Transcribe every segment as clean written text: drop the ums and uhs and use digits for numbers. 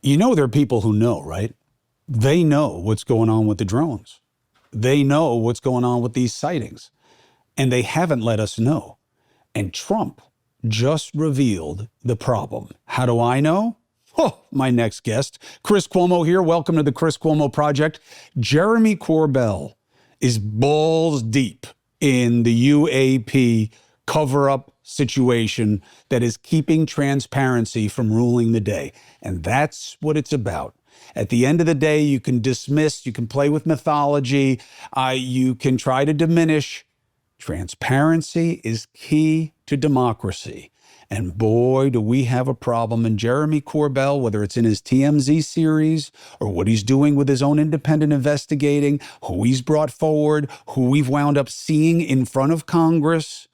You know, there are people who know, right? They know what's going on with the drones. They know what's going on with these sightings, and they haven't let us know. And Trump just revealed the problem. How do I know? Oh, my next guest, Chris Cuomo here. Welcome to the Chris Cuomo Project. Jeremy Corbell is balls deep in the UAP cover-up situation that is keeping transparency from ruling the day. And that's what it's about. At the end of the day, you can dismiss, you can play with mythology, you can try to diminish. Transparency is key to democracy. And boy, do we have a problem. And Jeremy Corbell, whether it's in his TMZ series or what he's doing with his own independent investigating, who he's brought forward, who we've wound up seeing in front of Congress,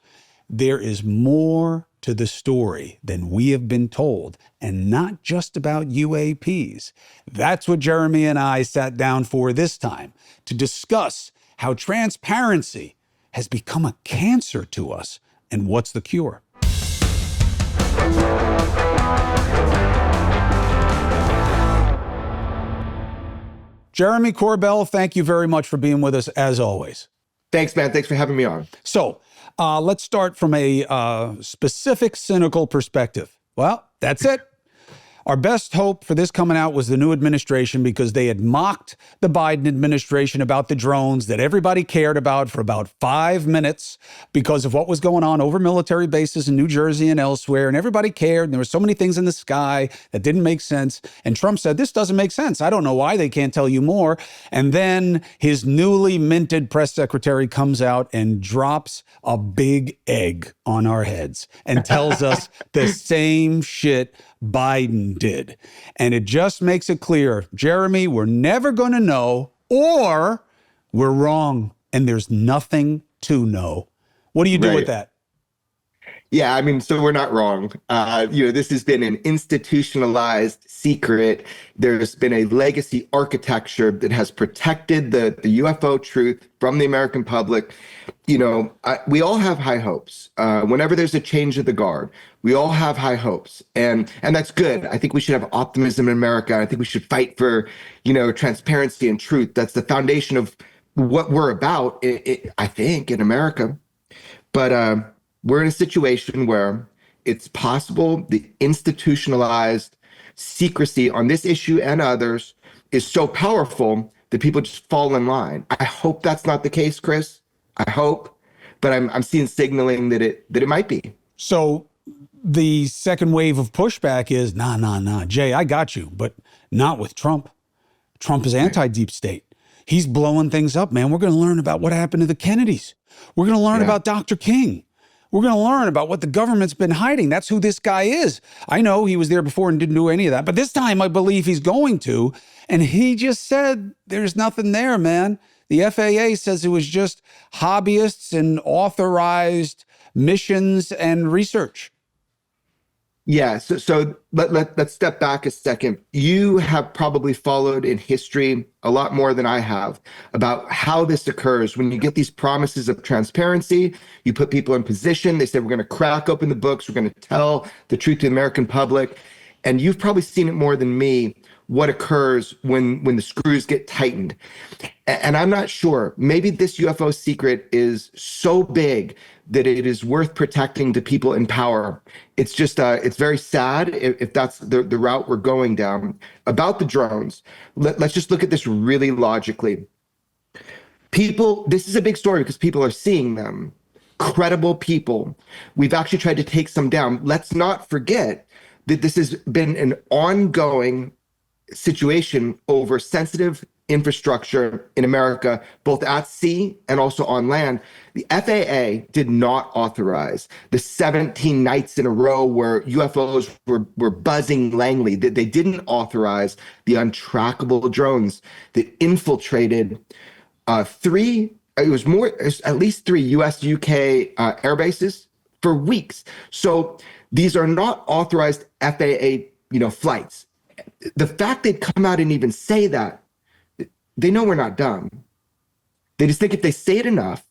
there is more to the story than we have been told, and not just about UAPs. That's what Jeremy and I sat down for this time, to discuss how transparency has become a cancer to us and what's the cure. Jeremy Corbell, thank you very much for being with us as always. Thanks, man. Thanks for having me on. So let's start from a specific cynical perspective. Well, that's it. Our best hope for this coming out was the new administration, because they had mocked the Biden administration about the drones that everybody cared about for about 5 minutes because of what was going on over military bases in New Jersey and elsewhere. And everybody cared. And there were so many things in the sky that didn't make sense. And Trump said, this doesn't make sense. I don't know why they can't tell you more. And then his newly minted press secretary comes out and drops a big egg on our heads and tells us the same shit Biden did. And it just makes it clear, Jeremy, we're never going to know, or we're wrong and there's nothing to know. What do you do with that? Yeah, I mean, so we're not wrong. This has been an institutionalized secret. There's been a legacy architecture that has protected the UFO truth from the American public. We all have high hopes. Whenever there's a change of the guard, we all have high hopes. And that's good. I think we should have optimism in America. I think we should fight for, transparency and truth. That's the foundation of what we're about, I think, in America. But we're in a situation where it's possible the institutionalized secrecy on this issue and others is so powerful that people just fall in line. I hope that's not the case, Chris. I hope, but I'm seeing signaling that it might be. So the second wave of pushback is, nah, Jay, I got you, but not with Trump. Trump is anti-deep state. He's blowing things up, man. We're going to learn about what happened to the Kennedys. We're going to learn about Dr. King. We're going to learn about what the government's been hiding. That's who this guy is. I know he was there before and didn't do any of that, but this time I believe he's going to. And he just said, there's nothing there, man. The FAA says it was just hobbyists and authorized missions and research. Yeah, so let's step back a second. You have probably followed in history a lot more than I have about how this occurs. When you get these promises of transparency, you put people in position. They say, we're going to crack open the books. We're going to tell the truth to the American public. And you've probably seen it more than me, what occurs when the screws get tightened. And I'm not sure. Maybe this UFO secret is so big that it is worth protecting to people in power. It's just, it's very sad if that's the route we're going down. About the drones, let's just look at this really logically. This is a big story because people are seeing them. Credible people. We've actually tried to take some down. Let's not forget that this has been an ongoing situation over sensitive infrastructure in America, both at sea and also on land. The FAA did not authorize the 17 nights in a row where UFOs were buzzing Langley. They didn't authorize the untrackable drones that infiltrated at least three US, UK air bases for weeks. So these are not authorized FAA, flights. The fact they'd come out and even say that, they know we're not dumb. They just think if they say it enough,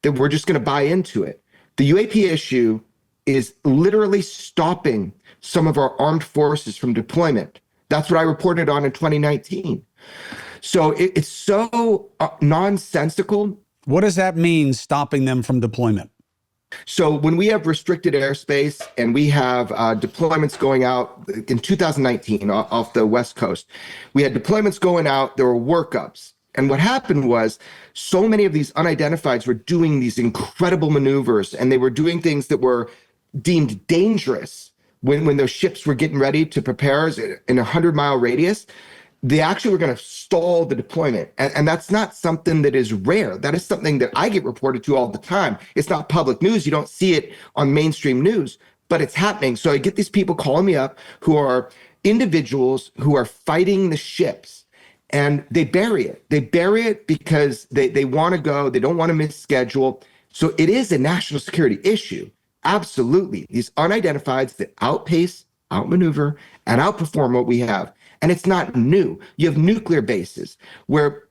that we're just going to buy into it. The UAP issue is literally stopping some of our armed forces from deployment. That's what I reported on in 2019. So it's so nonsensical. What does that mean, stopping them from deployment? So when we have restricted airspace and we have deployments going out in 2019 off the West Coast, we had deployments going out, there were workups. And what happened was so many of these unidentifieds were doing these incredible maneuvers, and they were doing things that were deemed dangerous when those ships were getting ready to prepare in a 100-mile radius. They actually were going to stall the deployment. And that's not something that is rare. That is something that I get reported to all the time. It's not public news. You don't see it on mainstream news, but it's happening. So I get these people calling me up who are individuals who are fighting the ships, and they bury it. They bury it because they want to go. They don't want to miss schedule. So it is a national security issue. Absolutely. These unidentifieds that outpace, outmaneuver, and outperform what we have. And it's not new. You have nuclear bases where,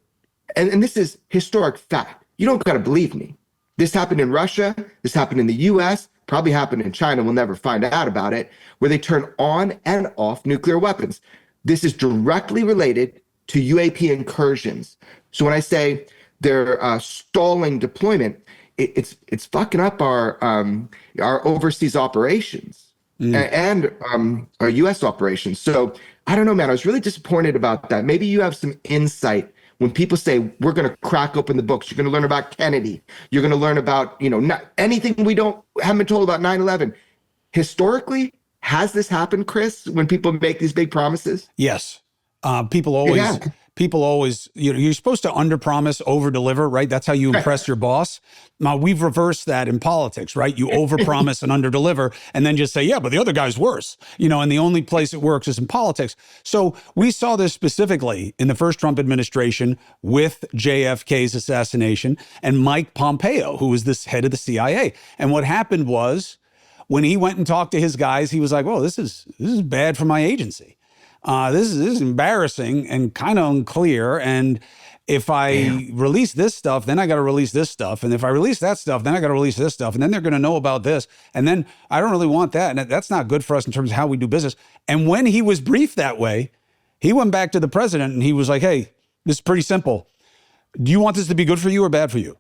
and this is historic fact. You don't got to believe me. This happened in Russia. This happened in the US, probably happened in China. We'll never find out about it, where they turn on and off nuclear weapons. This is directly related to UAP incursions. So when I say they're stalling deployment, it's fucking up our overseas operations and our U.S. operations. So I don't know, man. I was really disappointed about that. Maybe you have some insight when people say we're going to crack open the books. You're going to learn about Kennedy. You're going to learn about not anything we haven't been told about 9/11. Historically, has this happened, Chris? When people make these big promises? Yes. People always, you're supposed to underpromise, overdeliver, right? That's how you impress your boss. Now, we've reversed that in politics, right? You overpromise and underdeliver, and then just say, yeah, but the other guy's worse. And the only place it works is in politics. So we saw this specifically in the first Trump administration with JFK's assassination and Mike Pompeo, who was this head of the CIA. And what happened was, when he went and talked to his guys, he was like, "Whoa, this is bad for my agency. This is embarrassing and kind of unclear. And if I release this stuff, then I got to release this stuff. And if I release that stuff, then I got to release this stuff. And then they're going to know about this. And then I don't really want that. And that's not good for us in terms of how we do business." And when he was briefed that way, he went back to the president and he was like, "Hey, this is pretty simple. Do you want this to be good for you or bad for you?"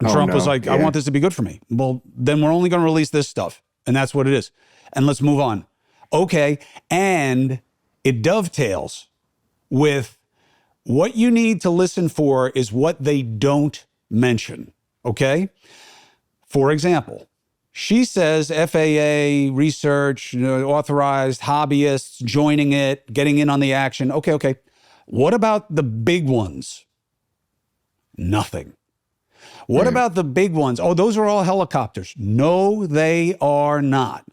And Trump was like, "I want this to be good for me." "Well, then we're only going to release this stuff. And that's what it is. And let's move on." Okay. And it dovetails with what you need to listen for is what they don't mention, okay? For example, she says FAA, research, authorized, hobbyists, joining it, getting in on the action. Okay. What about the big ones? Nothing. What about the big ones? Oh, those are all helicopters. No, they are not.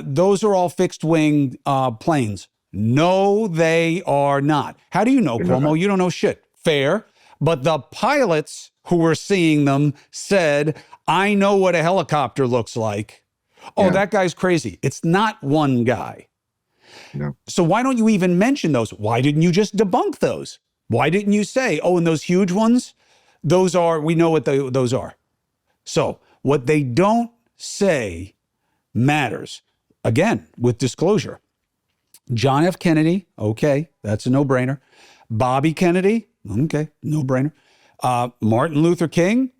Those are all fixed-wing planes. No, they are not. How do you know, Cuomo? You don't know shit. Fair. But the pilots who were seeing them said, "I know what a helicopter looks like." Oh, that guy's crazy. It's not one guy. No. So why don't you even mention those? Why didn't you just debunk those? Why didn't you say, "Oh, and those huge ones, we know what those are." So what they don't say matters. Again, with disclosure. John F. Kennedy, okay, that's a no-brainer. Bobby Kennedy, okay, no-brainer. Martin Luther King,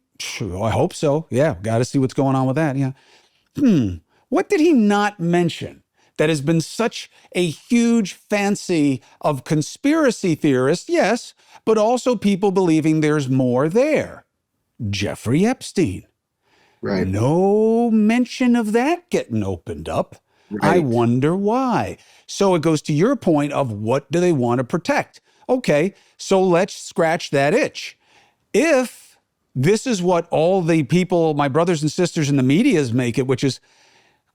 I hope so. Yeah, got to see what's going on with that. Yeah. What did he not mention that has been such a huge fancy of conspiracy theorists? Yes, but also people believing there's more there. Jeffrey Epstein. Right. No mention of that getting opened up. Right. I wonder why. So it goes to your point of what do they want to protect? Okay, so let's scratch that itch. If this is what all the people, my brothers and sisters in the medias make it, which is,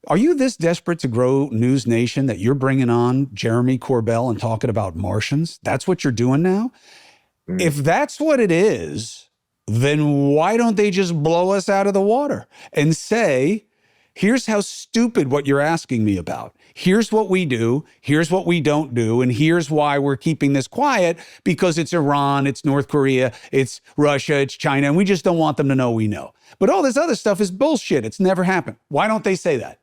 are you this desperate to grow News Nation that you're bringing on Jeremy Corbell and talking about Martians? That's what you're doing now? If that's what it is, then why don't they just blow us out of the water and say, here's how stupid what you're asking me about. Here's what we do. Here's what we don't do. And here's why we're keeping this quiet, because it's Iran, it's North Korea, it's Russia, it's China, and we just don't want them to know we know. But all this other stuff is bullshit. It's never happened. Why don't they say that?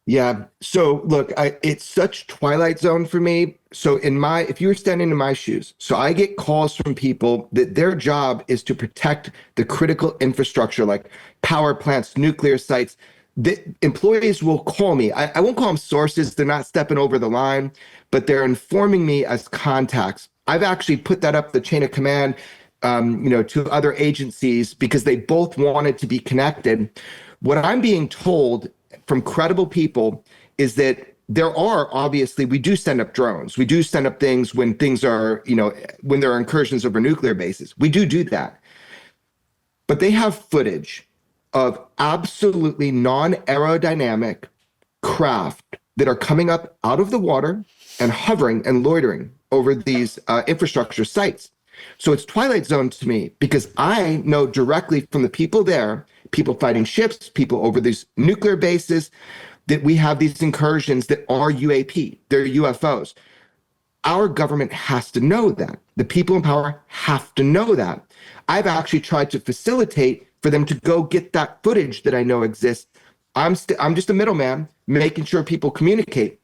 Yeah. So look, it's such twilight zone for me. So if you were standing in my shoes, so I get calls from people that their job is to protect the critical infrastructure, like power plants, nuclear sites. The employees will call me. I won't call them sources. They're not stepping over the line, but they're informing me as contacts. I've actually put that up the chain of command, to other agencies because they both wanted to be connected. What I'm being told from credible people is that we do send up drones. We do send up things when things are, when there are incursions over nuclear bases. We do that. But they have footage of absolutely non-aerodynamic craft that are coming up out of the water and hovering and loitering over these infrastructure sites. So it's twilight zone to me because I know directly from the people there, people fighting ships, people over these nuclear bases, that we have these incursions that are UAP, they're UFOs. Our government has to know that. The people in power have to know that. I've actually tried to facilitate for them to go get that footage that I know exists. I'm just a middleman, making sure people communicate.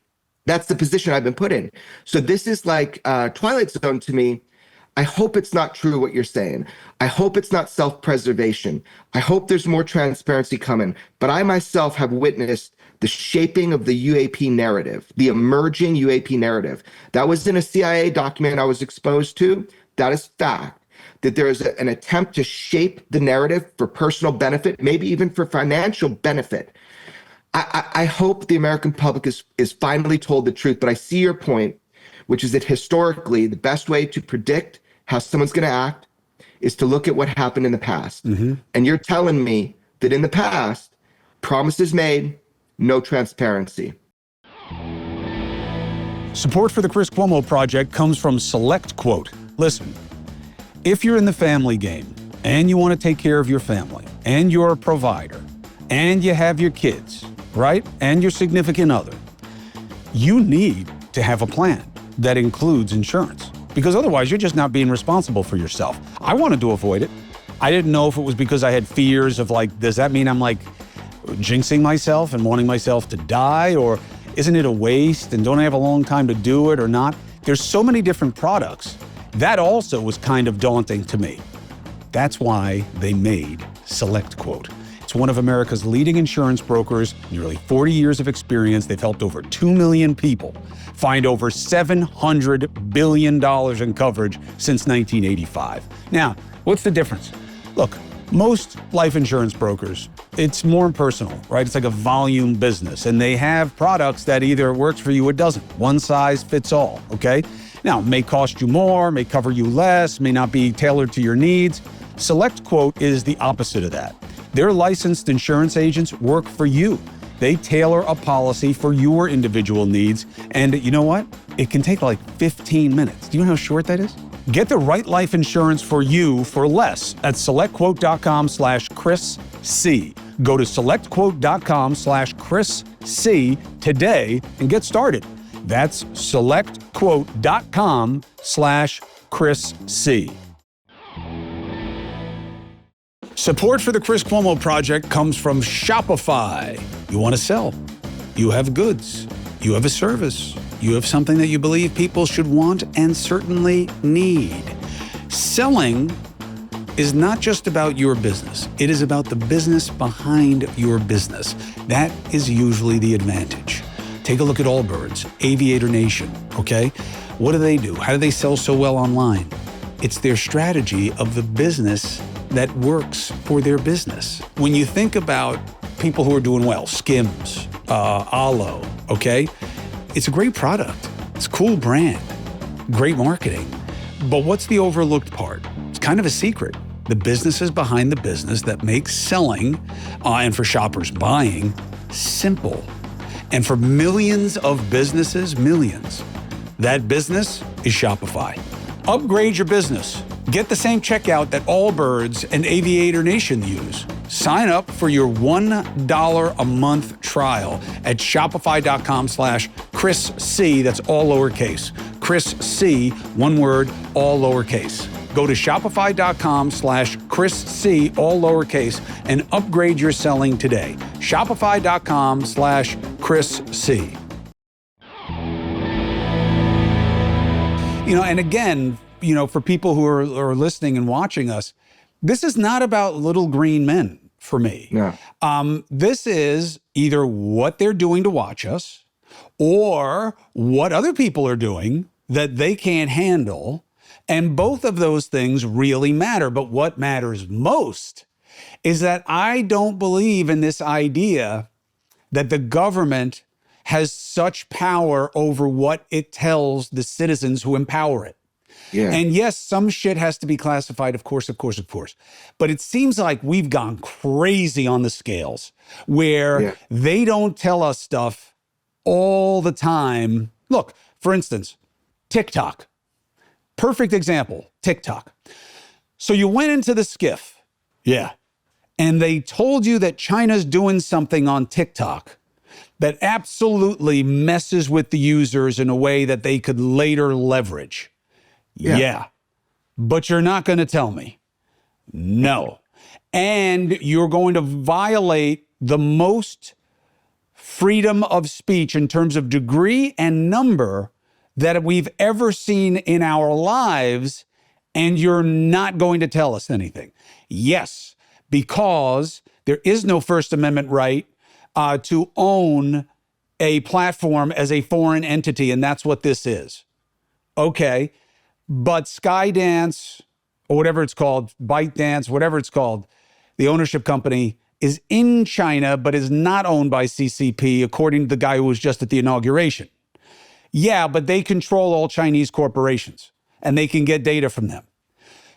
That's the position I've been put in. So this is like Twilight Zone to me. I hope it's not true what you're saying. I hope it's not self-preservation. I hope there's more transparency coming. But I myself have witnessed the shaping of the UAP narrative, the emerging UAP narrative. That was in a CIA document I was exposed to. That is fact. That there is an attempt to shape the narrative for personal benefit, maybe even for financial benefit. I hope the American public is finally told the truth, but I see your point, which is that historically, the best way to predict how someone's going to act is to look at what happened in the past. Mm-hmm. And you're telling me that in the past, promises made, no transparency. Support for the Chris Cuomo Project comes from SelectQuote. Listen, if you're in the family game and you want to take care of your family and you're a provider and you have your kids, right, and your significant other, you need to have a plan that includes insurance, because otherwise you're just not being responsible for yourself. I wanted to avoid it. I didn't know if it was because I had fears of does that mean I'm jinxing myself and wanting myself to die, or isn't it a waste and don't I have a long time to do it or not? There's so many different products. That also was kind of daunting to me. That's why they made SelectQuote. It's one of America's leading insurance brokers, nearly 40 years of experience. They've helped over 2 million people find over $700 billion in coverage since 1985. Now, what's the difference? Look, most life insurance brokers, it's more impersonal, right? It's like a volume business, and they have products that either works for you or doesn't. One size fits all, okay? Now, it may cost you more, may cover you less, may not be tailored to your needs. SelectQuote is the opposite of that. Their licensed insurance agents work for you. They tailor a policy for your individual needs. And you know what? It can take 15 minutes. Do you know how short that is? Get the right life insurance for you for less at SelectQuote.com/ChrisC. Go to SelectQuote.com/ChrisC today and get started. That's SelectQuote.com/ChrisC. Support for the Chris Cuomo Project comes from Shopify. You want to sell. You have goods. You have a service. You have something that you believe people should want and certainly need. Selling is not just about your business. It is about the business behind your business. That is usually the advantage. Take a look at AllBirds, Aviator Nation, okay? What do? How do they sell so well online? It's their strategy of the business that works for their business. When you think about people who are doing well, Skims, Alo, okay? It's a great product. It's a cool brand, great marketing. But what's the overlooked part? It's kind of a secret. The businesses behind the business that make selling, and for shoppers buying, simple. And for millions of businesses, that business is Shopify. Upgrade your business. Get the same checkout that AllBirds and Aviator Nation use. Sign up for your $1 a month trial at Shopify.com/ChrisC. That's all lowercase. ChrisC, one word, all lowercase. Go to Shopify.com/ChrisC, all lowercase, and upgrade your selling today. Shopify.com/ChrisC. Chris C. And again, for people who are listening and watching us, this is not about little green men for me. No. This is either what they're doing to watch us or what other people are doing that they can't handle. And both of those things really matter. But what matters most is that I don't believe in this idea that the government has such power over what it tells the citizens who empower it. Yeah. And yes, some shit has to be classified, of course. But it seems like we've gone crazy on the scales where they don't tell us stuff all the time. Look, for instance, TikTok. Perfect example, TikTok. So you went into the skiff. Yeah. And they told you that China's doing something on TikTok that absolutely messes with the users in a way that they could later leverage. Yeah. But you're not going to tell me. No. And you're going to violate the most freedom of speech in terms of degree and number that we've ever seen in our lives, and you're not going to tell us anything. Yes, because there is no First Amendment right to own a platform as a foreign entity, and that's what this is. Okay, but Skydance, or whatever it's called, ByteDance, whatever it's called, the ownership company is in China, but is not owned by CCP, according to the guy who was just at the inauguration. Yeah, but they control all Chinese corporations, and they can get data from them.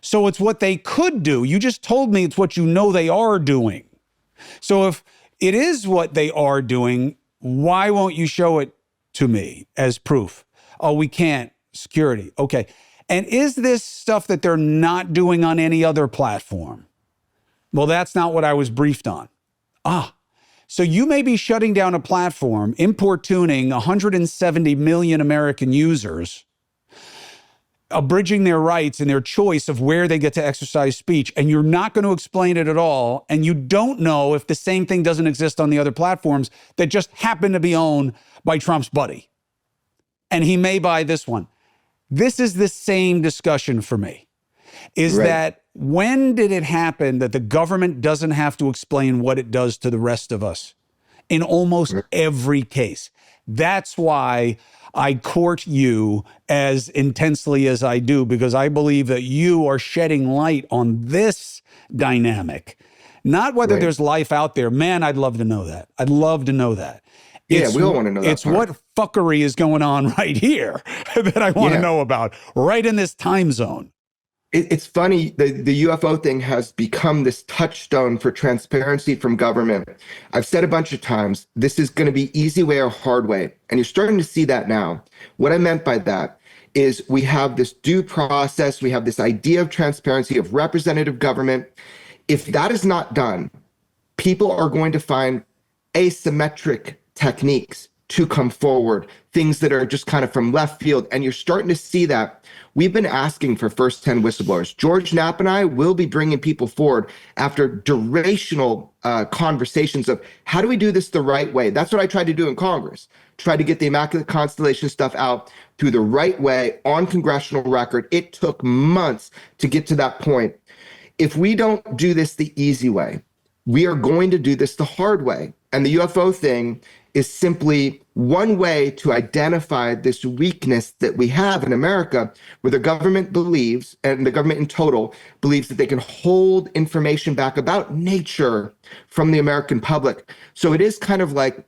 So it's what they could do. You just told me it's what you know they are doing. So if it is what they are doing, why won't you show it to me as proof? Oh, we can't. Security. Okay. And is this stuff that they're not doing on any other platform? Well, that's not what I was briefed on. So you may be shutting down a platform, importuning 170 million American users, abridging their rights and their choice of where they get to exercise speech, and you're not going to explain it at all, and you don't know if the same thing doesn't exist on the other platforms that just happen to be owned by Trump's buddy. And he may buy this one. This is the same discussion for me, is that when did it happen that the government doesn't have to explain what it does to the rest of us? In almost every case. That's why I court you as intensely as I do, because I believe that you are shedding light on this dynamic. Not whether there's life out there. Man, I'd love to know that. I'd love to know that. We all want to know that. It's what fuckery is going on right here that I want to know about, right in this time zone. It's funny, the UFO thing has become this touchstone for transparency from government. I've said a bunch of times, this is going to be easy way or hard way. And you're starting to see that now. What I meant by that is we have this due process, we have this idea of transparency, of representative government. If that is not done, people are going to find asymmetric techniques to come forward, things that are just kind of from left field. And you're starting to see that. We've been asking for first 10 whistleblowers. George Knapp and I will be bringing people forward after durational conversations of how do we do this the right way? That's what I tried to do in Congress. Try to get the Immaculate Constellation stuff out through the right way on congressional record. It took months to get to that point. If we don't do this the easy way, we are going to do this the hard way. And the UFO thing is simply one way to identify this weakness that we have in America, where the government believes, and the government in total believes, that they can hold information back about nature from the American public. So it is kind of like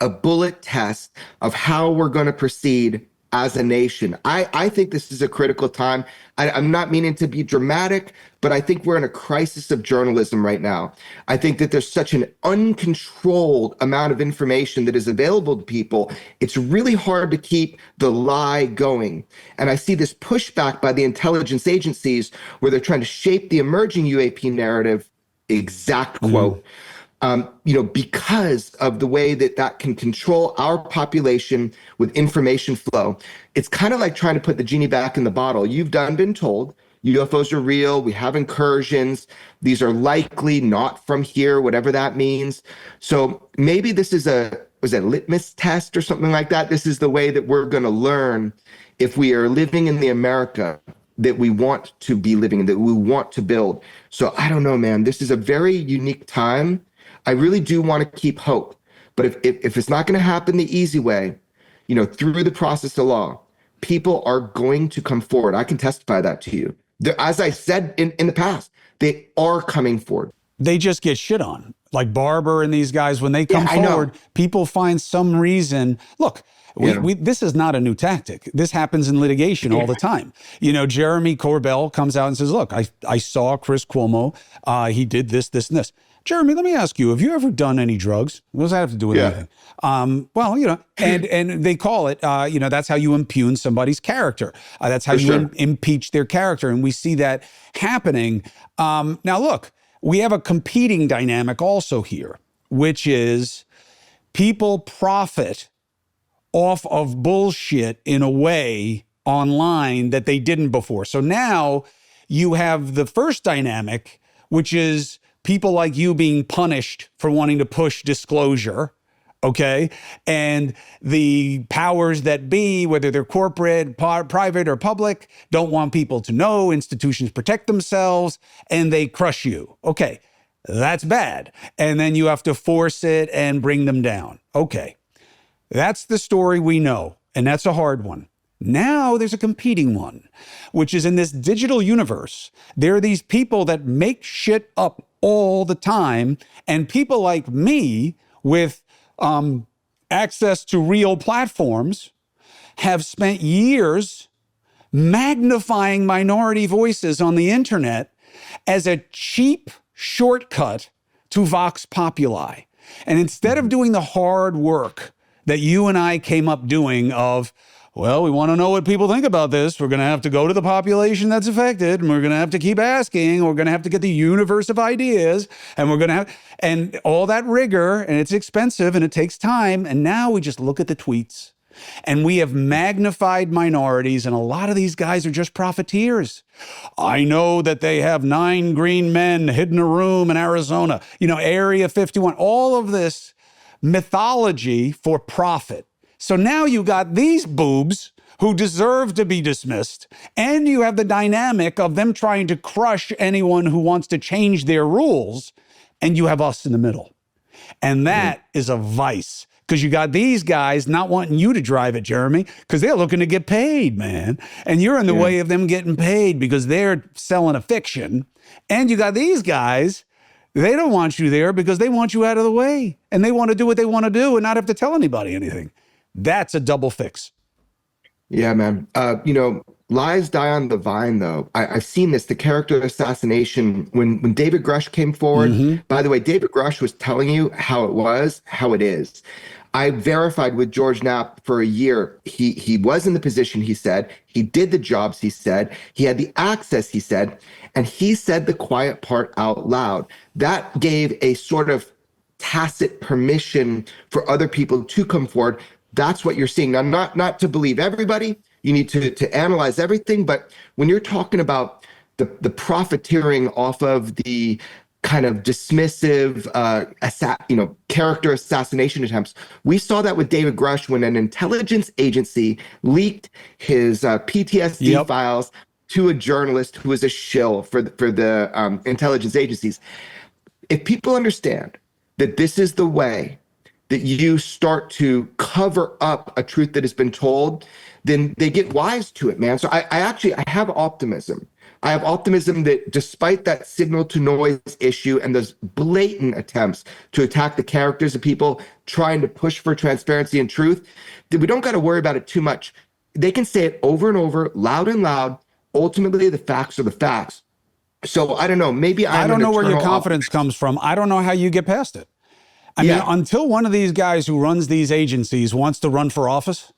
a bullet test of how we're going to proceed as a nation. I think this is a critical time. I'm not meaning to be dramatic, but I think we're in a crisis of journalism right now. I think that there's such an uncontrolled amount of information that is available to people. It's really hard to keep the lie going. And I see this pushback by the intelligence agencies where they're trying to shape the emerging UAP narrative, exact quote, because of the way that that can control our population with information flow. It's kind of like trying to put the genie back in the bottle. You've been told UFOs are real. We have incursions. These are likely not from here, whatever that means. So maybe this is was that litmus test or something like that? This is the way that we're going to learn if we are living in the America that we want to be living in, that we want to build. So I don't know, man. This is a very unique time. I really do want to keep hope. But if it's not going to happen the easy way, through the process of law, people are going to come forward. I can testify that to you. As I said in the past, they are coming forward. They just get shit on. Like Barber and these guys, when they come forward, people find some reason. Look, this is not a new tactic. This happens in litigation all the time. Jeremy Corbell comes out and says, look, I saw Chris Cuomo. He did this, this, and this. Jeremy, let me ask you, have you ever done any drugs? What does that have to do with anything? Well, and they call it, that's how you impugn somebody's character. That's how you impeach their character. And we see that happening. Now, look, we have a competing dynamic also here, which is people profit off of bullshit in a way online that they didn't before. So now you have the first dynamic, which is people like you being punished for wanting to push disclosure, okay? And the powers that be, whether they're corporate, private, or public, don't want people to know. Institutions protect themselves, and they crush you. Okay, that's bad. And then you have to force it and bring them down. Okay, that's the story we know, and that's a hard one. Now there's a competing one, which is in this digital universe. There are these people that make shit up all the time, and people like me with access to real platforms have spent years magnifying minority voices on the internet as a cheap shortcut to Vox Populi. And instead of doing the hard work that you and I came up doing of, well, we want to know what people think about this. We're going to have to go to the population that's affected, and we're going to have to keep asking. We're going to have to get the universe of ideas, and we're going to have, and all that rigor, and it's expensive, and it takes time. And now we just look at the tweets, and we have magnified minorities, and a lot of these guys are just profiteers. I know that they have 9 green men hidden in a room in Arizona, Area 51, all of this mythology for profit. So now you got these boobs who deserve to be dismissed, and you have the dynamic of them trying to crush anyone who wants to change their rules, and you have us in the middle. And that is a vice, because you got these guys not wanting you to drive it, Jeremy, because they're looking to get paid, man. And you're in the way of them getting paid because they're selling a fiction. And you got these guys, they don't want you there because they want you out of the way, and they want to do what they want to do and not have to tell anybody anything. That's a double fix. Yeah, man. Lies die on the vine, though. I've seen this, the character assassination, when David Grush came forward. By the way, David Grush was telling you how it was, how it is. I verified with George Knapp for a year. He was in the position, he said. He did the jobs, he said. He had the access, he said. And he said the quiet part out loud. That gave a sort of tacit permission for other people to come forward. That's what you're seeing. Now, not to believe everybody. You need to analyze everything. But when you're talking about the profiteering off of the kind of dismissive, character assassination attempts, we saw that with David Grush when an intelligence agency leaked his PTSD files to a journalist who was a shill for the intelligence agencies. If people understand that this is the way that you start to cover up a truth that has been told, then they get wise to it, man. So I have optimism. I have optimism that despite that signal to noise issue and those blatant attempts to attack the characters of people trying to push for transparency and truth, that we don't got to worry about it too much. They can say it over and over, loud and loud. Ultimately, the facts are the facts. So I don't know. Maybe I don't know where your confidence comes from. I don't know how you get past it. I mean, until one of these guys who runs these agencies wants to run for office,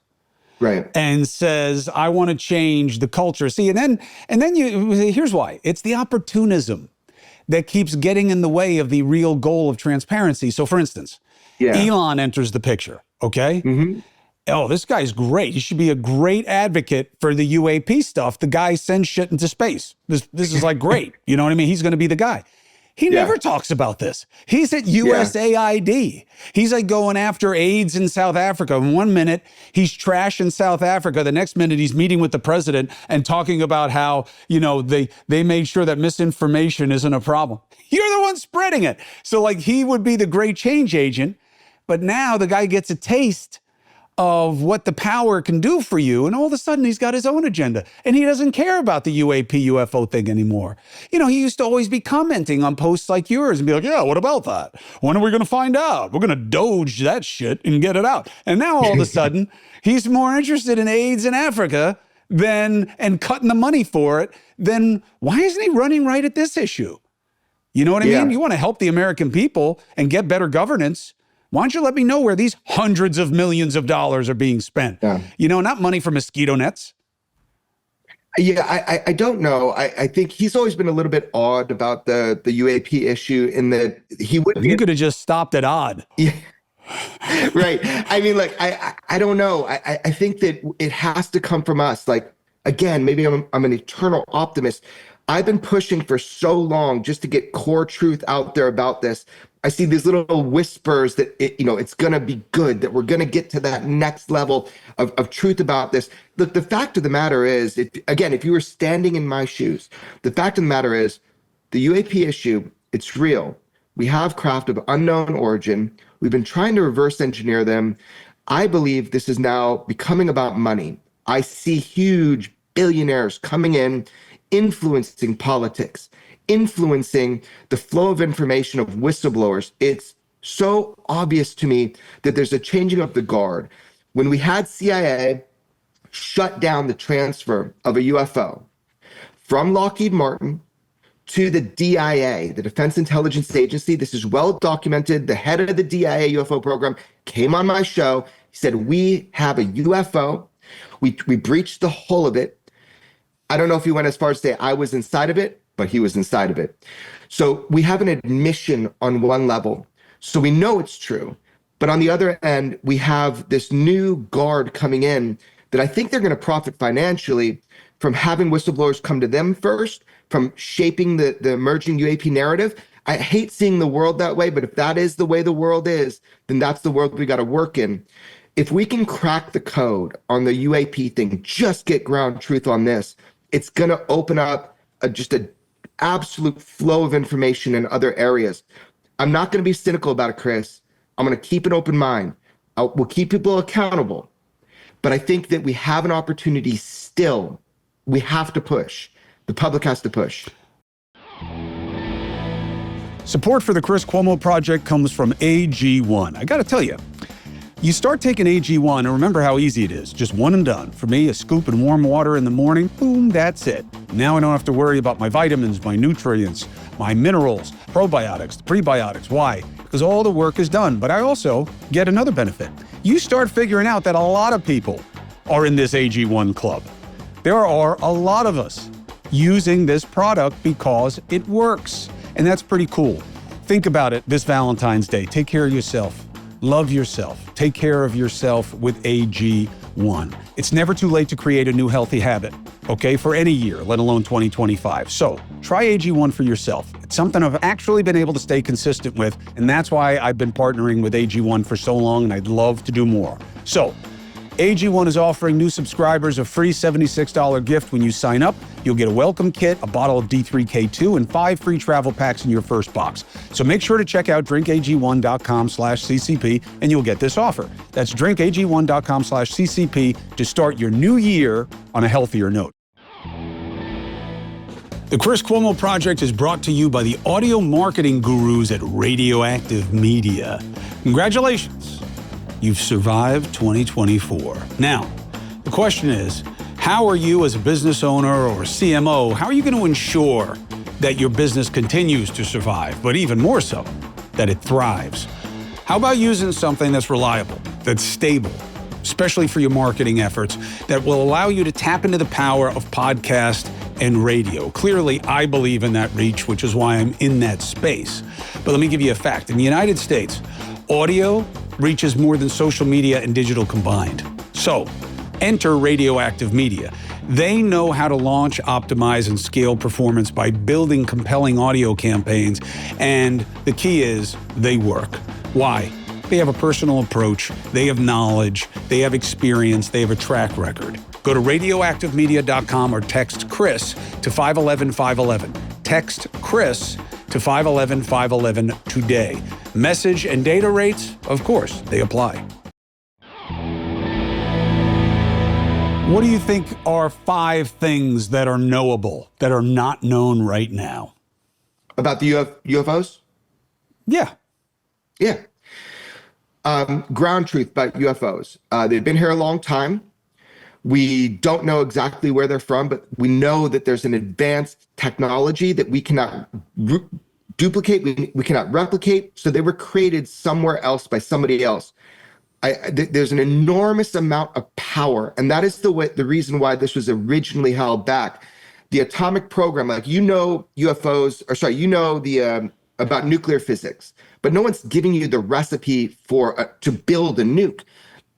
right, and says, I want to change the culture. See, and then here's why. It's the opportunism that keeps getting in the way of the real goal of transparency. So for instance, Elon enters the picture, okay? Oh, this guy's great. He should be a great advocate for the UAP stuff. The guy sends shit into space. This is like great. You know what I mean? He's going to be the guy. He Yeah. never talks about this. He's at USAID. He's like going after AIDS in South Africa. In 1 minute, he's trashing South Africa. The next minute, he's meeting with the president and talking about how, they made sure that misinformation isn't a problem. You're the one spreading it. So like he would be the great change agent. But now the guy gets a taste of what the power can do for you. And all of a sudden he's got his own agenda and he doesn't care about the UAP UFO thing anymore. He used to always be commenting on posts like yours and be like, yeah, what about that? When are we going to find out? We're going to doge that shit and get it out. And now all of a sudden he's more interested in AIDS in Africa and cutting the money for it. Then why isn't he running right at this issue? You know what I mean? You want to help the American people and get better governance. Why don't you let me know where these hundreds of millions of dollars are being spent? Yeah. Not money for mosquito nets. Yeah, I don't know. I think he's always been a little bit odd about the UAP issue in that he would be. You could have just stopped at odd. Yeah. Right. I mean, like, I don't know. I think that it has to come from us. Like, again, maybe I'm an eternal optimist. I've been pushing for so long just to get core truth out there about this. I see these little whispers that it's going to be good, that we're going to get to that next level of truth about this. Look, the fact of the matter is, if you were standing in my shoes, the fact of the matter is the UAP issue, it's real. We have craft of unknown origin. We've been trying to reverse engineer them. I believe this is now becoming about money. I see huge billionaires coming in, influencing politics, influencing the flow of information of whistleblowers. It's so obvious to me that there's a changing of the guard. When we had CIA shut down the transfer of a UFO from Lockheed Martin to the DIA, the Defense Intelligence Agency, this is well documented. The head of the DIA UFO program came on my show. He said, we have a UFO. We breached the hull of it. I don't know if he went as far as to say I was inside of it, but he was inside of it. So we have an admission on one level. So we know it's true. But on the other end, we have this new guard coming in that I think they're going to profit financially from having whistleblowers come to them first, from shaping the emerging UAP narrative. I hate seeing the world that way, but if that is the way the world is, then that's the world we got to work in. If we can crack the code on the UAP thing, just get ground truth on this, it's going to open up just an absolute flow of information in other areas. I'm not going to be cynical about it, Chris. I'm going to keep an open mind. We'll keep people accountable. But I think that we have an opportunity still. We have to push. The public has to push. Support for the Chris Cuomo Project comes from AG1. I got to tell you, you start taking AG1 and remember how easy it is. Just one and done. For me, a scoop in warm water in the morning, boom, that's it. Now I don't have to worry about my vitamins, my nutrients, my minerals, probiotics, prebiotics. Why? Because all the work is done. But I also get another benefit. You start figuring out that a lot of people are in this AG1 club. There are a lot of us using this product because it works. And that's pretty cool. Think about it this Valentine's Day. Take care of yourself. Love yourself. Take care of yourself with AG1. It's never too late to create a new healthy habit, okay, for any year, let alone 2025. So try AG1 for yourself. It's something I've actually been able to stay consistent with, and that's why I've been partnering with AG1 for so long, and I'd love to do more. So AG1 is offering new subscribers a free $76 gift when you sign up. You'll get a welcome kit, a bottle of D3K2, and 5 free travel packs in your first box. So make sure to check out drinkag1.com/CCP and you'll get this offer. That's drinkag1.com/CCP to start your new year on a healthier note. The Chris Cuomo Project is brought to you by the audio marketing gurus at Radioactive Media. Congratulations. You've survived 2024. Now, the question is, how are you as a business owner or CMO, how are you going to ensure that your business continues to survive, but even more so, that it thrives? How about using something that's reliable, that's stable, especially for your marketing efforts, that will allow you to tap into the power of podcast and radio? Clearly, I believe in that reach, which is why I'm in that space. But let me give you a fact. In the United States, audio reaches more than social media and digital combined. So, Enter Radioactive Media. They know how to launch, optimize, and scale performance by building compelling audio campaigns. And the key is they work. Why? They have a personal approach, they have knowledge, they have experience, they have a track record. Go to radioactivemedia.com or text Chris to 511-511. Text Chris to 511-511 today. Message and data rates, of course, they apply. What do you think are 5 things that are knowable, that are not known right now? About the UFOs? Yeah. Yeah. Ground truth about UFOs. They've been here a long time. We don't know exactly where they're from, but we know that there's an advanced technology that we cannot duplicate, we cannot replicate. So they were created somewhere else by somebody else. There's an enormous amount of power, and that is the reason why this was originally held back. The atomic program, like UFOs, or sorry, about nuclear physics, but no one's giving you the recipe to build a nuke.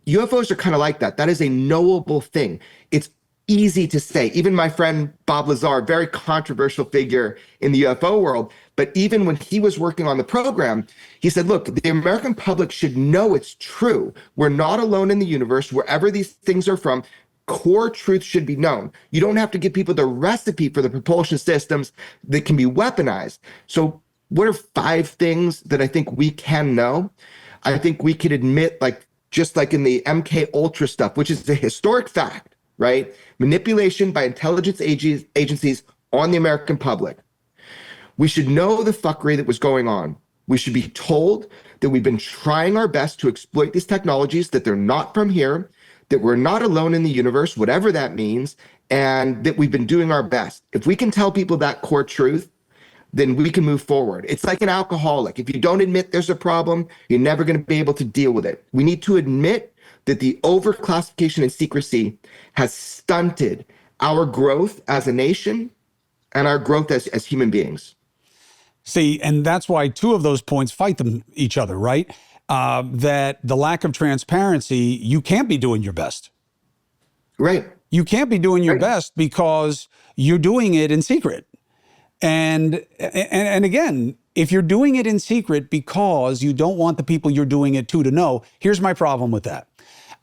UFOs are kind of like that. That is a knowable thing. It's easy to say. Even my friend Bob Lazar, very controversial figure in the UFO world, but even when he was working on the program, he said, look, the American public should know it's true. We're not alone in the universe. Wherever these things are from, core truth should be known. You don't have to give people the recipe for the propulsion systems that can be weaponized. So what are 5 things that I think we can know? I think we could admit, just like in the MK Ultra stuff, which is a historic fact, right? Manipulation by intelligence agencies on the American public. We should know the fuckery that was going on. We should be told that we've been trying our best to exploit these technologies, that they're not from here, that we're not alone in the universe, whatever that means, and that we've been doing our best. If we can tell people that core truth, then we can move forward. It's like an alcoholic. If you don't admit there's a problem, you're never going to be able to deal with it. We need to admit that the overclassification and secrecy has stunted our growth as a nation and our growth as human beings. See, and that's why 2 of those points fight each other, right? That the lack of transparency, you can't be doing your best. Right. You can't be doing your best because you're doing it in secret. And again, if you're doing it in secret because you don't want the people you're doing it to know, here's my problem with that.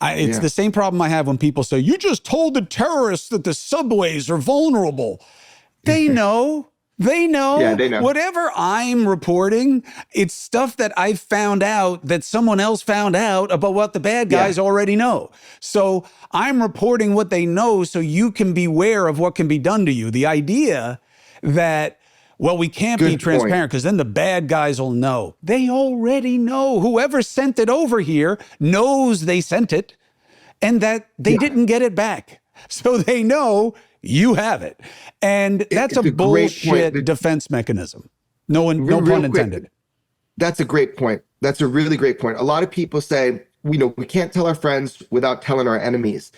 It's the same problem I have when people say, you just told the terrorists that the subways are vulnerable. They know. They know. Yeah, they know. Whatever I'm reporting, it's stuff that I found out that someone else found out about what the bad guys already know. So I'm reporting what they know so you can beware of what can be done to you. The idea that, well, we can't be transparent because then the bad guys will know. They already know. Whoever sent it over here knows they sent it and that they didn't get it back. So they know you have it. And that's a bullshit defense mechanism. No pun intended. That's a great point. That's a really great point. A lot of people say, we can't tell our friends without telling our enemies.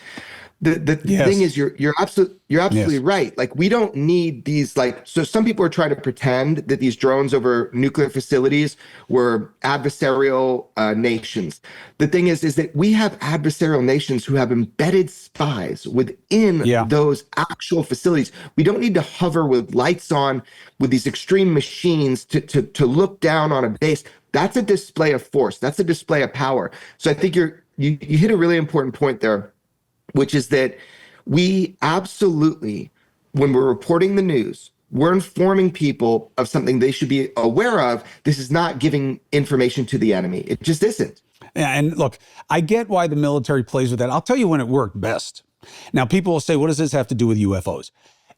The thing is, you're absolutely right. Like, we don't need these, so some people are trying to pretend that these drones over nuclear facilities were adversarial nations. The thing is that we have adversarial nations who have embedded spies within those actual facilities. We don't need to hover with lights on with these extreme machines to look down on a base. That's a display of force. That's a display of power. So I think you hit a really important point there, which is that we absolutely, when we're reporting the news, we're informing people of something they should be aware of. This is not giving information to the enemy. It just isn't. Yeah, and look, I get why the military plays with that. I'll tell you when it worked best. Now, people will say, what does this have to do with UFOs?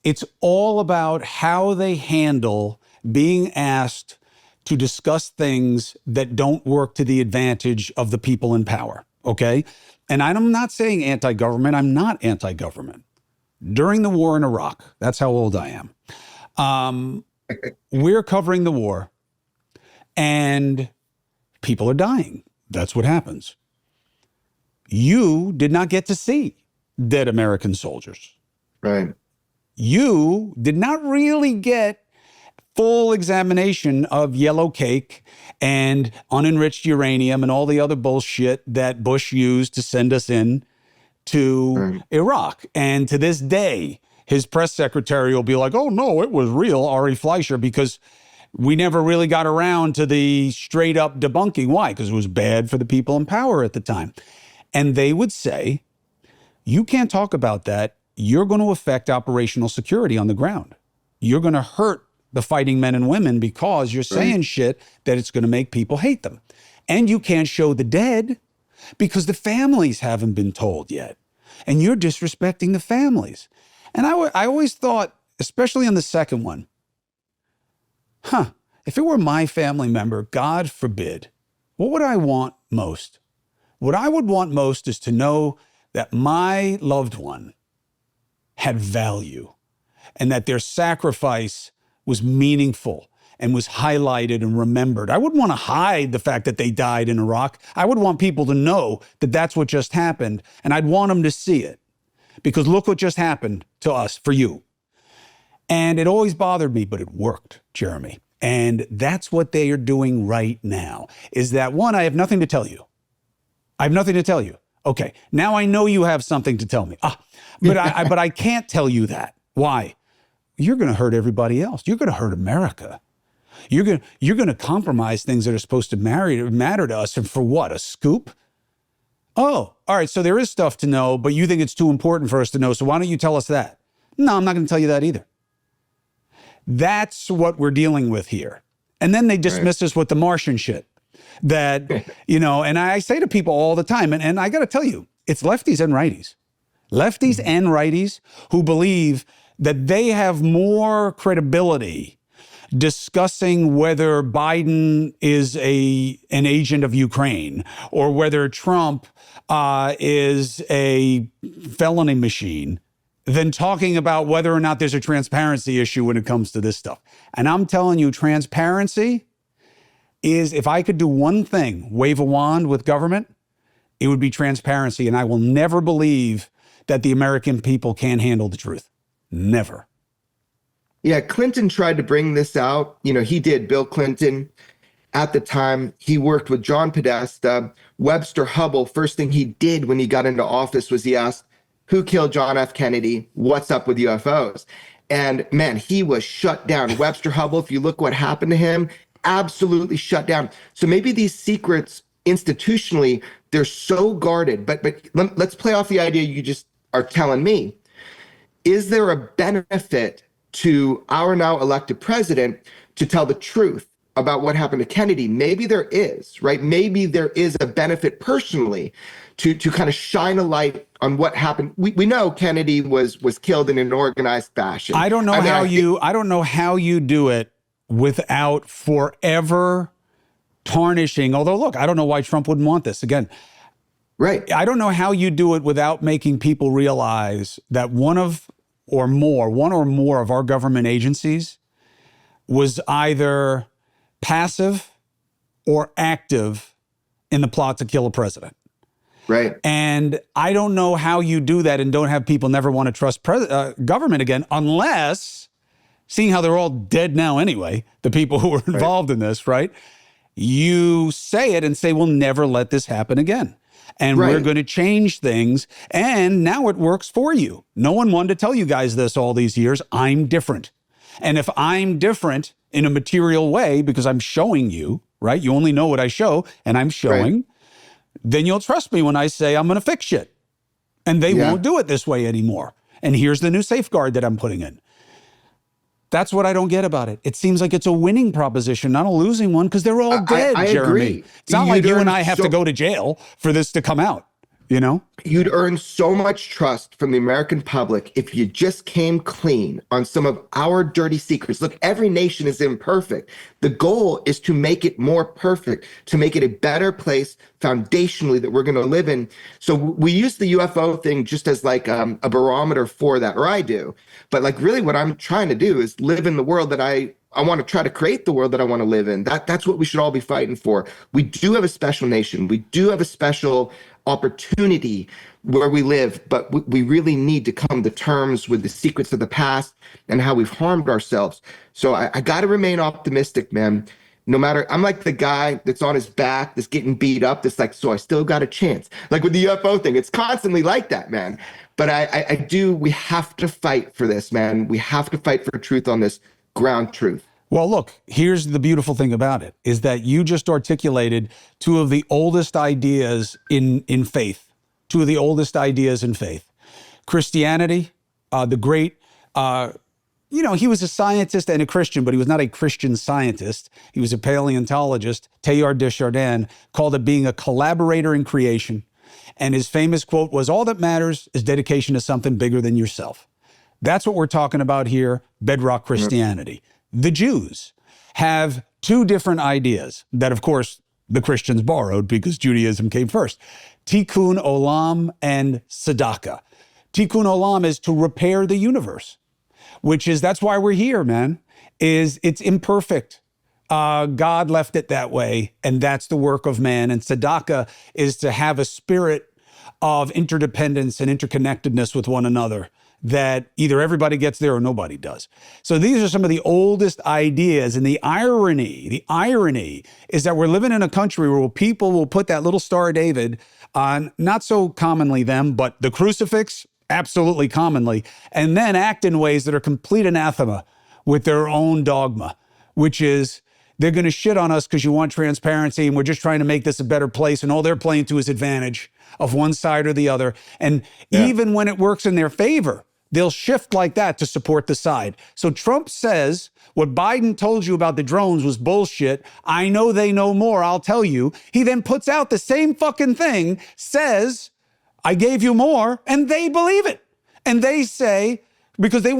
It's all about how they handle being asked to discuss things that don't work to the advantage of the people in power, okay? And I'm not saying anti-government. I'm not anti-government. During the war in Iraq, that's how old I am, we're covering the war and people are dying. That's what happens. You did not get to see dead American soldiers. Right. You did not really get full examination of yellow cake and unenriched uranium and all the other bullshit that Bush used to send us in to Right. Iraq. And to this day, his press secretary will be like, oh, no, it was real, Ari Fleischer, because we never really got around to the straight up debunking. Why? Because it was bad for the people in power at the time. And they would say, you can't talk about that. You're going to affect operational security on the ground. You're going to hurt the fighting men and women because you're saying shit that it's going to make people hate them. And you can't show the dead because the families haven't been told yet. And you're disrespecting the families. And I always thought, especially on the second one, if it were my family member, God forbid, what would I want most? What I would want most is to know that my loved one had value and that their sacrifice was meaningful and was highlighted and remembered. I wouldn't want to hide the fact that they died in Iraq. I would want people to know that that's what just happened, and I'd want them to see it. Because look what just happened to us, for you. And it always bothered me, but it worked, Jeremy. And that's what they are doing right now, is that, one, I have nothing to tell you. I have nothing to tell you. Okay, now I know you have something to tell me. But I can't tell you that. Why? You're going to hurt everybody else. You're going to hurt America. You're going to compromise things that are supposed to matter to us. And for what? A scoop? Oh, all right. So there is stuff to know, but you think it's too important for us to know. So why don't you tell us that? No, I'm not going to tell you that either. That's what we're dealing with here. And then they dismiss us with the Martian shit that, and I say to people all the time, and I got to tell you, it's lefties and righties who believe that they have more credibility discussing whether Biden is an agent of Ukraine or whether Trump is a felony machine than talking about whether or not there's a transparency issue when it comes to this stuff. And I'm telling you, transparency is, if I could do one thing, wave a wand with government, it would be transparency. And I will never believe that the American people can't handle the truth. Never. Yeah, Clinton tried to bring this out. He did. Bill Clinton, at the time, he worked with John Podesta. Webster Hubbell, first thing he did when he got into office was he asked, who killed John F. Kennedy? What's up with UFOs? And man, he was shut down. Webster Hubbell, if you look what happened to him, absolutely shut down. So maybe these secrets institutionally, they're so guarded. But let's play off the idea you just are telling me. Is there a benefit to our now elected president to tell the truth about what happened to Kennedy? Maybe there is, right? Maybe there is a benefit personally to kind of shine a light on what happened. We know Kennedy was killed in an organized fashion. I don't know I don't know how you do it without forever tarnishing. Although, look, I don't know why Trump wouldn't want this. Again, right. I don't know how you do it without making people realize that one or more of our government agencies was either passive or active in the plot to kill a president. Right. And I don't know how you do that and don't have people never want to trust government again, unless, seeing how they're all dead now anyway, the people who were involved in this, right? You say it and say, we'll never let this happen again. And we're going to change things. And now it works for you. No one wanted to tell you guys this all these years. I'm different. And if I'm different in a material way, because I'm showing you, right? You only know what I show, and I'm showing, then you'll trust me when I say I'm going to fix shit. And they won't do it this way anymore. And here's the new safeguard that I'm putting in. That's what I don't get about it. It seems like it's a winning proposition, not a losing one, because they're all dead, I Jeremy. Agree. It's not like you and I have to go to jail for this to come out, You'd earn so much trust from the American public if you just came clean on some of our dirty secrets. Look, every nation is imperfect. The goal is to make it more perfect, to make it a better place foundationally that we're going to live in. So we use the UFO thing just as like a barometer for that, or I do. But like really what I'm trying to do is live in the world that I want to try to create the world that I want to live in. That's what we should all be fighting for. We do have a special nation. We do have a special opportunity where we live, but we really need to come to terms with the secrets of the past and how we've harmed ourselves. So I got to remain optimistic, man. No matter, I'm like the guy that's on his back, that's getting beat up, that's like, so I still got a chance. Like with the UFO thing, it's constantly like that, man. But we have to fight for this, man. We have to fight for truth on this ground truth. Well, look, here's the beautiful thing about it is that you just articulated two of the oldest ideas in faith, two of the oldest ideas in faith. Christianity, the great, he was a scientist and a Christian, but he was not a Christian scientist. He was a paleontologist. Teilhard de Chardin called it being a collaborator in creation. And his famous quote was, all that matters is dedication to something bigger than yourself. That's what we're talking about here, bedrock Christianity. The Jews have two different ideas that, of course, the Christians borrowed because Judaism came first. Tikkun Olam and Tzedakah. Tikkun Olam is to repair the universe, that's why we're here, man, it's imperfect. God left it that way, and that's the work of man. And Tzedakah is to have a spirit of interdependence and interconnectedness with one another, that either everybody gets there or nobody does. So these are some of the oldest ideas. And the irony is that we're living in a country where people will put that little Star of David on, not so commonly them, but the crucifix, absolutely commonly, and then act in ways that are complete anathema with their own dogma, which is they're going to shit on us because you want transparency and we're just trying to make this a better place, and all they're playing to is advantage of one side or the other. And even when it works in their favor, they'll shift like that to support the side. So Trump says, what Biden told you about the drones was bullshit. I know they know more, I'll tell you. He then puts out the same fucking thing, says, I gave you more, and they believe it. And they say, because they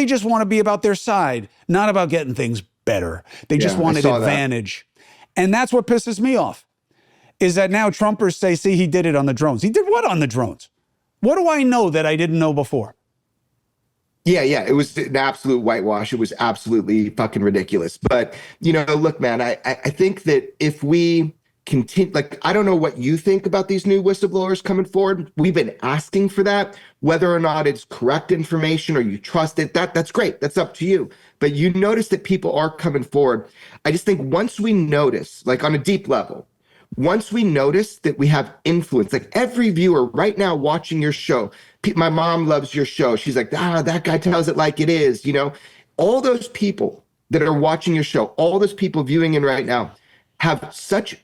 just want to be about their side, not about getting things better. They just wanted advantage. And that's what pisses me off, is that now Trumpers say, see, he did it on the drones. He did what on the drones? What do I know that I didn't know before? Yeah, it was an absolute whitewash. It was absolutely fucking ridiculous. But, look, man, I think that if we continue, like, I don't know what you think about these new whistleblowers coming forward. We've been asking for that. Whether or not it's correct information or you trust it, that's great. That's up to you. But you notice that people are coming forward. I just think once we notice, like on a deep level, once we notice that we have influence, like every viewer right now watching your show, my mom loves your show. She's like, that guy tells it like it is, all those people that are watching your show, all those people viewing in right now have such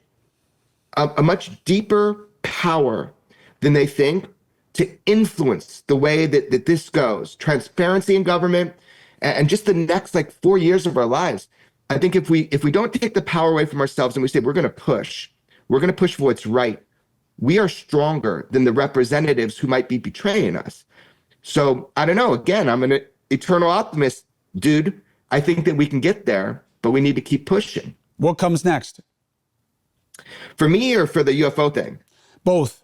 a much deeper power than they think to influence the way that this goes. Transparency in government and just the next 4 years of our lives. I think if we don't take the power away from ourselves and we say we're going to push for what's right, we are stronger than the representatives who might be betraying us. So I don't know. Again, I'm an eternal optimist, dude. I think that we can get there, but we need to keep pushing. What comes next? For me or for the UFO thing? Both.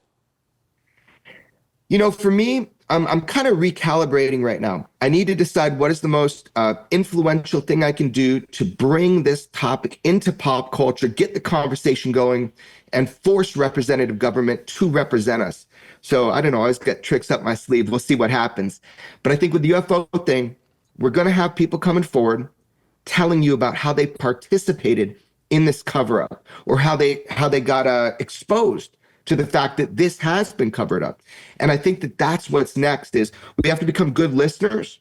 For me, I'm kind of recalibrating right now. I need to decide what is the most influential thing I can do to bring this topic into pop culture, get the conversation going, and force representative government to represent us. So I don't know, I always get tricks up my sleeve. We'll see what happens. But I think with the UFO thing, we're going to have people coming forward telling you about how they participated in this cover-up, or how they got exposed to the fact that this has been covered up. And I think that that's what's next. Is we have to become good listeners,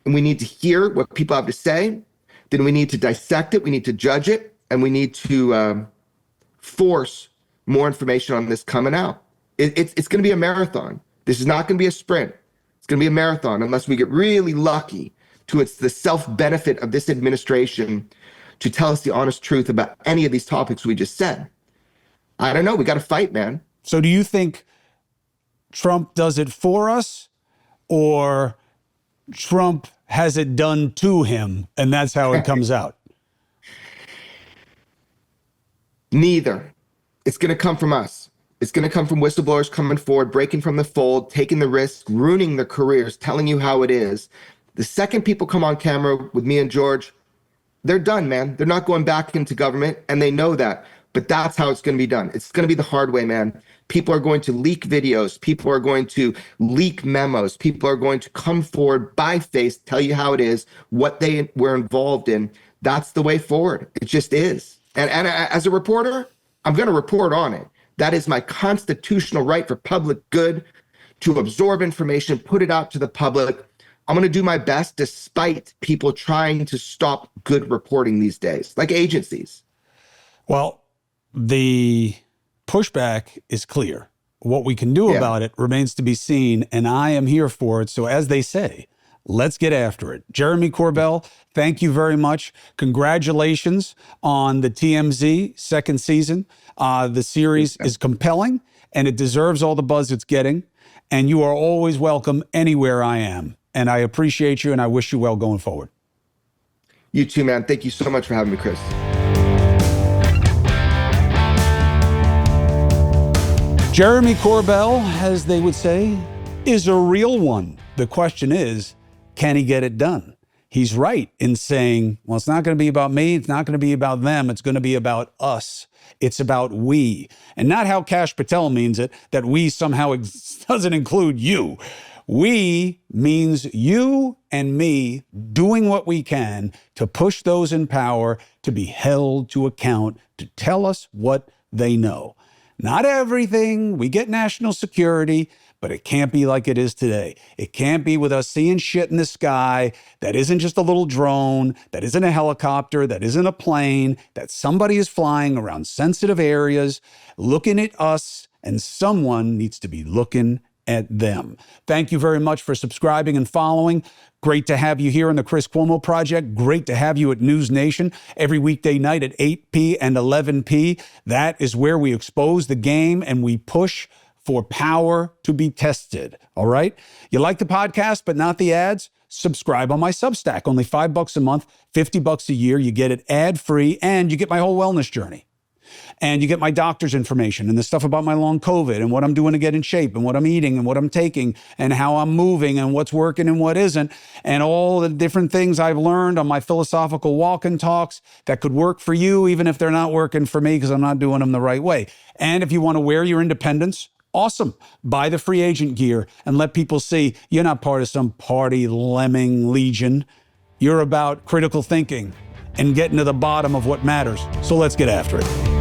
and we need to hear what people have to say. Then we need to dissect it, we need to judge it, and we need to force more information on this coming out. It's going to be a marathon. This is not going to be a sprint. It's going to be a marathon unless we get really lucky to it's the self-benefit of this administration to tell us the honest truth about any of these topics we just said. I don't know. We got to fight, man. So do you think Trump does it for us, or Trump has it done to him and that's how it comes out? Neither. It's going to come from us. It's going to come from whistleblowers coming forward, breaking from the fold, taking the risk, ruining their careers, telling you how it is. The second people come on camera with me and George, they're done, man. They're not going back into government, and they know that. But that's how it's going to be done. It's going to be the hard way, man. People are going to leak videos. People are going to leak memos. People are going to come forward by face, tell you how it is, what they were involved in. That's the way forward. It just is. And as a reporter, I'm going to report on it. That is my constitutional right for public good, to absorb information, put it out to the public. I'm going to do my best despite people trying to stop good reporting these days, like agencies. Well, the pushback is clear. What we can do about it remains to be seen, and I am here for it. So as they say, let's get after it. Jeremy Corbell, thank you very much. Congratulations on the TMZ second season. The series is compelling, and it deserves all the buzz it's getting. And you are always welcome anywhere I am. And I appreciate you, and I wish you well going forward. You too, man. Thank you so much for having me, Chris. Jeremy Corbell, as they would say, is a real one. The question is, can he get it done? He's right in saying, well, it's not going to be about me. It's not going to be about them. It's going to be about us. It's about we. And not how Kash Patel means it, that we somehow doesn't include you. We means you and me doing what we can to push those in power to be held to account, to tell us what they know. Not everything. We get national security, but it can't be like it is today. It can't be with us seeing shit in the sky that isn't just a little drone, that isn't a helicopter, that isn't a plane, that somebody is flying around sensitive areas, looking at us, and someone needs to be looking at them. Thank you very much for subscribing and following. Great to have you here in the Chris Cuomo Project. Great to have you at News Nation every weekday night at 8p and 11p. That is where we expose the game and we push for power to be tested. All right? You like the podcast, but not the ads? Subscribe on my Substack. Only $5 a month, $50 a year. You get it ad-free, and you get my whole wellness journey. And you get my doctor's information and the stuff about my long COVID and what I'm doing to get in shape and what I'm eating and what I'm taking and how I'm moving and what's working and what isn't, and all the different things I've learned on my philosophical walk and talks that could work for you, even if they're not working for me because I'm not doing them the right way. And if you want to wear your independence, awesome. Buy the free agent gear and let people see you're not part of some party lemming legion. You're about critical thinking and getting to the bottom of what matters. So let's get after it.